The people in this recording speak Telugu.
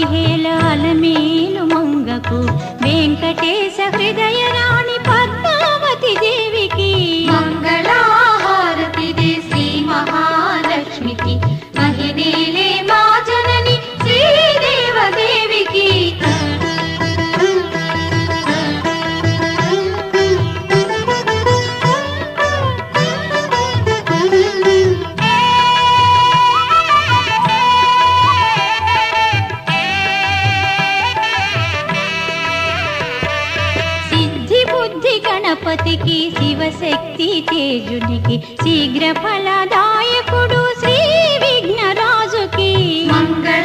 పదిహేల అలమేలు మంగకు వెంకటేశ హృదయ రాణి పద్మావతి దేవికి మంగళహారతిదే శ్రీ మహాలక్ష్మికి మహిళలే మా జనని శ్రీదేవదేవికి గణపతికి శివశక్తి తేజునికి శీఘ్ర ఫలదాయకుడు శ్రీ విఘ్నరాజుకి మంగళ